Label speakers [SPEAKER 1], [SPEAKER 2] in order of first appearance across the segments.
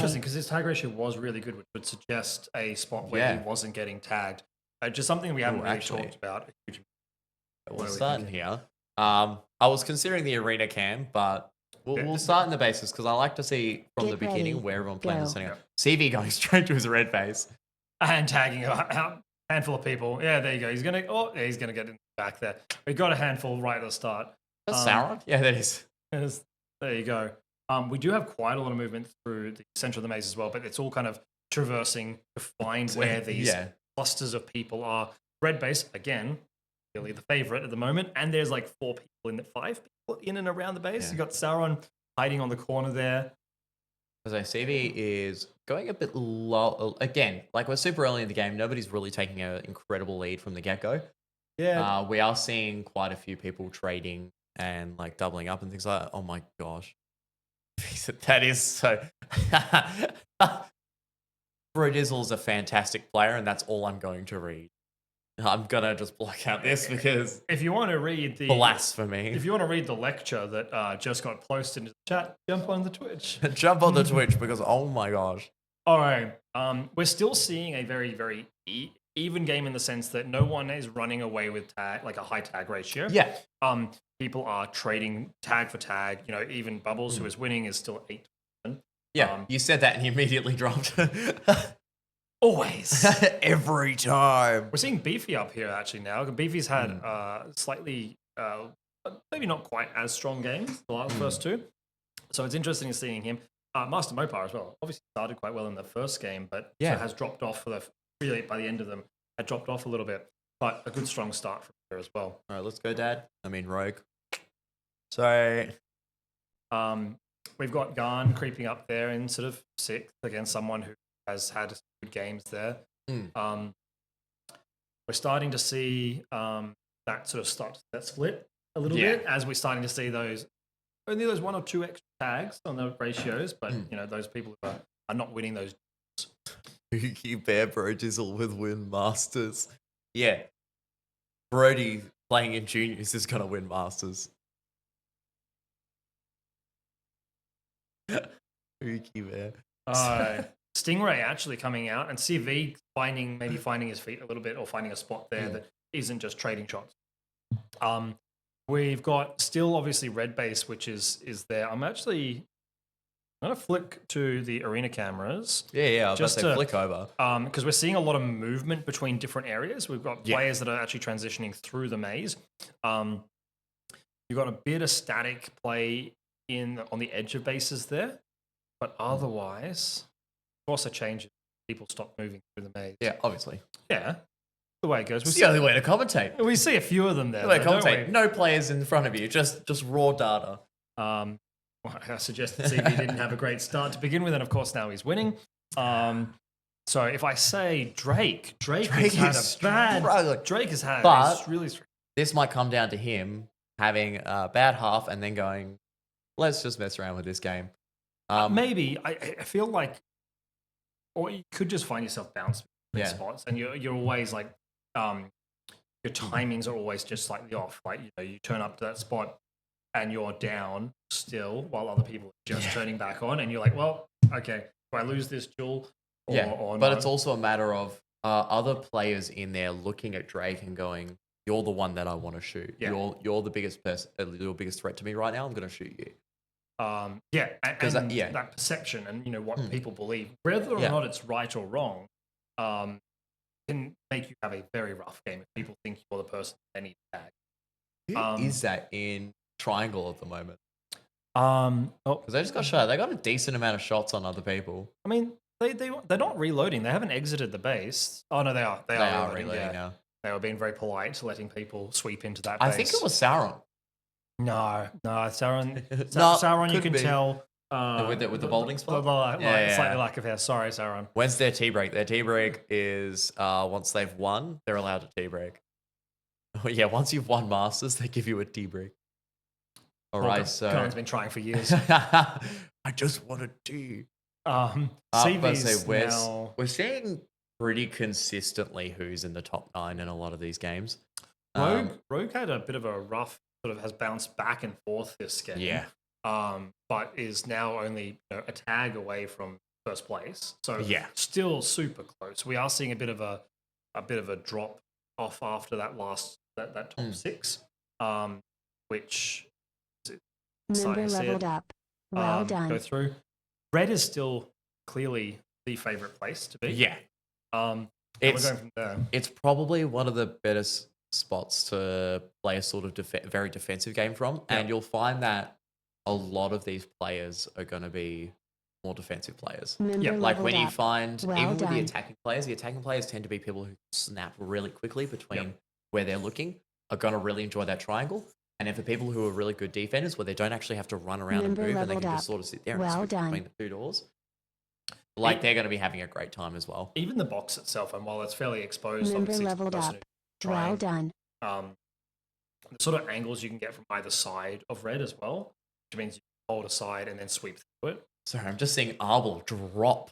[SPEAKER 1] interesting because his tag ratio was really good, which would suggest a spot where he wasn't getting tagged. Just something we haven't really talked about.
[SPEAKER 2] We'll start in here. I was considering the arena cam, but we'll start in the basics because I like to see from the beginning where everyone plans on setting up. CV going straight to his red face
[SPEAKER 1] and tagging a handful of people. Yeah, there you go. He's gonna get in the back there. We got a handful right at the start.
[SPEAKER 2] That's Sauron? Yeah, that is.
[SPEAKER 1] There you go. We do have quite a lot of movement through the center of the maze as well, but it's all kind of traversing to find where these clusters of people are. Red base, again, really the favorite at the moment, and there's like 5 people in and around the base. You got Sauron hiding on the corner there.
[SPEAKER 2] As I CV is going a bit low again. Like we're super early in the game, nobody's really taking an incredible lead from the get-go.
[SPEAKER 1] Yeah,
[SPEAKER 2] we are seeing quite a few people trading and like doubling up and things like that. Oh my gosh, that is so. Bro Dizzle is a fantastic player, and that's all I'm going to read. I'm gonna just block out this because
[SPEAKER 1] if you want to read the
[SPEAKER 2] blasphemy,
[SPEAKER 1] if you want to read the lecture that just got posted into the chat, jump on the Twitch.
[SPEAKER 2] Jump on the Twitch because oh my gosh.
[SPEAKER 1] All right, we're still seeing a very very even game in the sense that no one is running away with tag like a high tag ratio.
[SPEAKER 2] Yeah.
[SPEAKER 1] People are trading tag for tag. You know, even Bubbles, who is winning, is still 8-7.
[SPEAKER 2] Yeah, you said that and you immediately dropped.
[SPEAKER 1] Always.
[SPEAKER 2] Every time.
[SPEAKER 1] We're seeing Beefy up here actually now. Beefy's had slightly, maybe not quite as strong games, the first two. So it's interesting seeing him. Master Mopar as well. Obviously started quite well in the first game, but has dropped off really by the end of them. Had dropped off a little bit, but a good strong start from here as well.
[SPEAKER 2] All right, let's go, Dad. I mean, Rogue. So,
[SPEAKER 1] we've got Garn creeping up there in sort of 6th against someone who has had good games there. We're starting to see that sort of that split a little bit as we're starting to see only those 1 or 2 extra tags on the ratios, but you know those people who are not winning those.
[SPEAKER 2] You bear Bro Dizzle with Win Masters. Yeah, Brody playing in juniors is gonna win Masters. Wookie bear.
[SPEAKER 1] Stingray actually coming out and CV maybe finding his feet a little bit or finding a spot there that isn't just trading shots. We've got still obviously red base, which is there. I'm going to flick to the arena cameras.
[SPEAKER 2] Yeah, I was just to flick over.
[SPEAKER 1] Because we're seeing a lot of movement between different areas. We've got players that are actually transitioning through the maze. You've got a bit of static play on the edge of bases there, but otherwise, of course, it changes. People stop moving through the maze.
[SPEAKER 2] Yeah, obviously.
[SPEAKER 1] Yeah, the way it goes.
[SPEAKER 2] It's the only way to commentate.
[SPEAKER 1] We see a few of them there.
[SPEAKER 2] The way to commentate. No players in front of you, just raw data.
[SPEAKER 1] I suggested CV didn't have a great start to begin with, and of course now he's winning. So if I say Drake has had Drake has had really.
[SPEAKER 2] This might come down to him having a bad half and then going, let's just mess around with this game.
[SPEAKER 1] Maybe I feel like, or you could just find yourself bounced in spots, and you're always like, your timings are always just slightly off. Like you turn up to that spot and you're down still while other people are just turning back on, and you're like, well, okay, do I lose this duel?
[SPEAKER 2] But it's also a matter of other players in there looking at Drake and going, you're the one that I want to shoot. Yeah. You're the biggest your biggest threat to me right now. I'm going to shoot you.
[SPEAKER 1] That perception and what people believe, whether or not it's right or wrong, can make you have a very rough game if people think you're the person they need to tag.
[SPEAKER 2] Who is that in Triangle at the moment? Because they just got shot. They got a decent amount of shots on other people.
[SPEAKER 1] I mean, they're not reloading. They haven't exited the base. Oh no, they are. They are reloading now. They were being very polite, letting people sweep into that base.
[SPEAKER 2] I think it was Sauron.
[SPEAKER 1] No, Sauron. Sauron, you can tell.
[SPEAKER 2] With the balding spot?
[SPEAKER 1] Slightly lack of hair. Sorry, Sauron.
[SPEAKER 2] When's their tea break? Their tea break is once they've won, they're allowed a tea break. Yeah, once you've won Masters, they give you a tea break. All right, so...
[SPEAKER 1] Khan's been trying for years.
[SPEAKER 2] I just want a tea. We're seeing pretty consistently who's in the top 9 in a lot of these games.
[SPEAKER 1] Rogue had a bit of a rough, sort of has bounced back and forth this game.
[SPEAKER 2] Yeah.
[SPEAKER 1] But is now only a tag away from first place. So
[SPEAKER 2] still
[SPEAKER 1] super close. We are seeing a bit of a drop off after that top 6, which
[SPEAKER 3] member leveled up. Well done.
[SPEAKER 1] Go through. Red is still clearly the favorite place to be.
[SPEAKER 2] Yeah.
[SPEAKER 1] We're going from there.
[SPEAKER 2] It's probably one of the better spots to play a sort of very defensive game from, and you'll find that a lot of these players are going to be more defensive players. Like when you find, even with the attacking players tend to be people who snap really quickly between where they're looking, are going to really enjoy that triangle. And then for people who are really good defenders, where they don't actually have to run around and move, and they can just sort of sit there and switch between the 2 doors, like they're going to be having a great time as well.
[SPEAKER 1] Even the box itself, and while it's fairly exposed,
[SPEAKER 3] member leveled up. Well done.
[SPEAKER 1] The sort of angles you can get from either side of red as well, which means you hold aside and then sweep through it.
[SPEAKER 2] Sorry, I'm just seeing Arbol drop.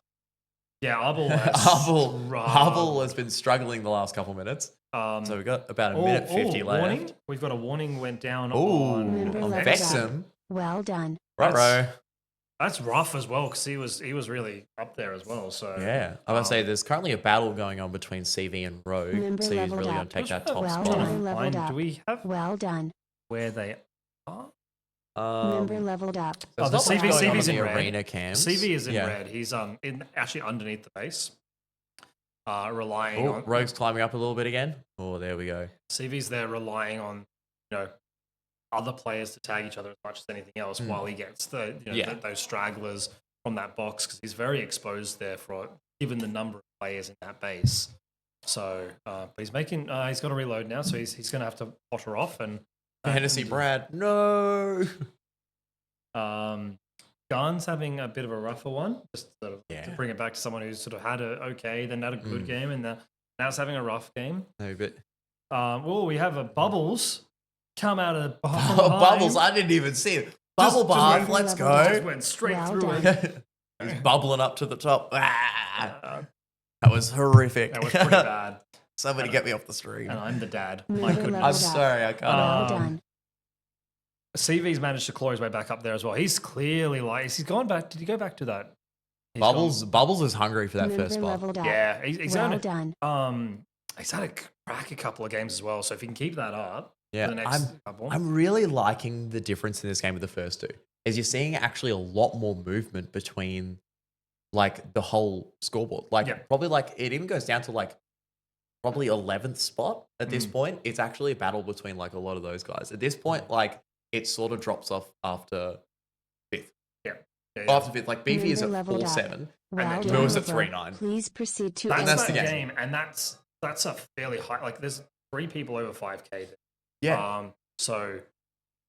[SPEAKER 1] Yeah, Arbol
[SPEAKER 2] has been struggling the last couple minutes. So we've got about a minute 50 left.
[SPEAKER 1] Warning. We've got a warning went down on
[SPEAKER 2] Vexum.
[SPEAKER 3] Well done.
[SPEAKER 1] That's rough as well, because he was really up there as well. So
[SPEAKER 2] yeah, I was gonna say there's currently a battle going on between CV and Rogue. CV's really going to take that top spot.
[SPEAKER 1] Do we have where they are?
[SPEAKER 3] Member leveled up.
[SPEAKER 1] The CV's in red.
[SPEAKER 2] Arena cams.
[SPEAKER 1] CV is in red. He's actually underneath the base. Relying on
[SPEAKER 2] Rogue's climbing up a little bit again. Oh, there we go.
[SPEAKER 1] CV's there relying on other players to tag each other as much as anything else, while he gets those stragglers from that box, because he's very exposed there given the number of players in that base. So, but he's got to reload now, so he's going to have to potter off and.
[SPEAKER 2] Hennessy Brad, no.
[SPEAKER 1] Gun's having a bit of a rougher one, just sort of to bring it back to someone who's sort of had then had a good game, and now is having a rough game.
[SPEAKER 2] No, but
[SPEAKER 1] we have a Bubbles come out of
[SPEAKER 2] Bubbles. I didn't even see it. Bubble bath, let's go.
[SPEAKER 1] Just went straight through it.
[SPEAKER 2] He's bubbling up to the top. That was horrific.
[SPEAKER 1] That was pretty bad.
[SPEAKER 2] Somebody get me off the stream.
[SPEAKER 1] And I'm the dad.
[SPEAKER 2] I'm sorry, I can't.
[SPEAKER 1] CV's managed to claw his way back up there as well. He's clearly he's gone back. Did he go back to that?
[SPEAKER 2] Bubbles is hungry for that first spot.
[SPEAKER 1] Yeah, he's had to crack a couple of games as well. So if he can keep that up, for the next couple.
[SPEAKER 2] I'm really liking the difference in this game with the first 2. Is you're seeing actually a lot more movement between like the whole scoreboard. Probably it even goes down to probably 11th spot at this point. It's actually a battle between a lot of those guys. At this point, it sort of drops off after 5th.
[SPEAKER 1] Yeah.
[SPEAKER 2] After 5th, BV is at 4-7, and then Moo's at 3-9.
[SPEAKER 3] Please proceed to
[SPEAKER 1] that's the game, and that's a fairly high. There's 3 people over 5K there.
[SPEAKER 2] Yeah.
[SPEAKER 1] So,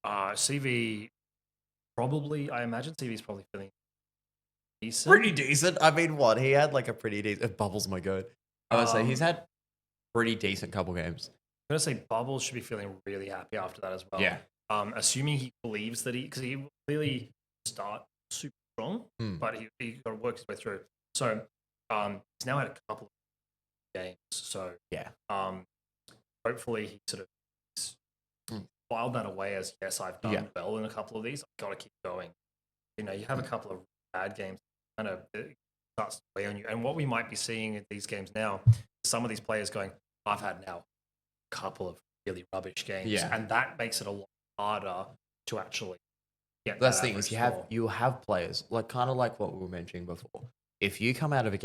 [SPEAKER 1] CV probably. I imagine CV's probably feeling decent.
[SPEAKER 2] Pretty decent. I mean, what he had a pretty decent. Bubbles, my god. I would say he's had pretty decent couple games.
[SPEAKER 1] I'm gonna say Bubbles should be feeling really happy after that as well.
[SPEAKER 2] Yeah.
[SPEAKER 1] Assuming he believes that because he clearly start super strong, but he got to work his way through. So he's now had a couple of games. So hopefully he sort of filed that away as I've done well in a couple of these. I've got to keep going. You have a couple of bad games, kind of it starts to weigh on you. And what we might be seeing in these games now, is some of these players going, I've had now a couple of really rubbish games, and that makes it a lot harder to actually get.
[SPEAKER 2] That's the thing is you have players kind of like what we were mentioning before. If you come out of a